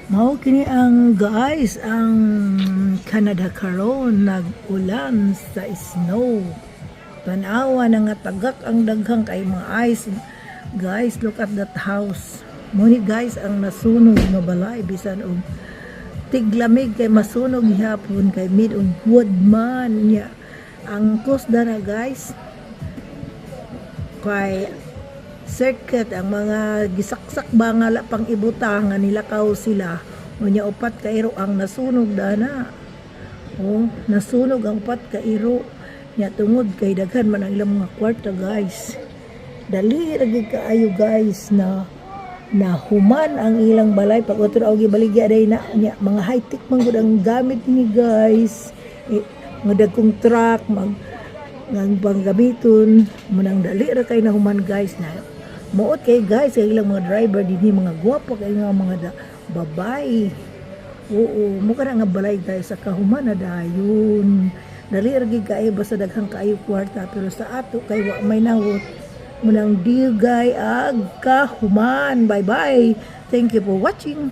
Mao kini ang guys ang Canada karon nag-ulan sa snow. Tanawa na nga tagak ang daghang kay mga ice. Guys, look at that house. Muni guys ang nasunog nga balay bisan og tiglamig kay masunog gihapon kay mid og wood man niya. Ang kusda na guys kay circuit ang mga gisaksak ba nga la pang ibutang nga nilakaw sila unya upat ka iro ang nasunog dana. Nasunog ang upat ka iro nya tungod kay daghan man ang ilang mga kwarta guys. Dali lagi kaayo guys na human ang ilang balay pag utro og gibaligya day na nya mga high tech man gud ang gamit ni guys. Mga dagkong truck ngang panggamiton munang dali ra kay nahuman guys na muot kay guys kay ilang mga driver dinhi mga gwapo kay nga mga babae. Mukha na nga balay guys sa kahuman na dayon dali ra gid kay basta daghang kaayo kwarta pero sa ato kay wa may nawot munang digay ag kahuman. Bye bye, thank you for watching.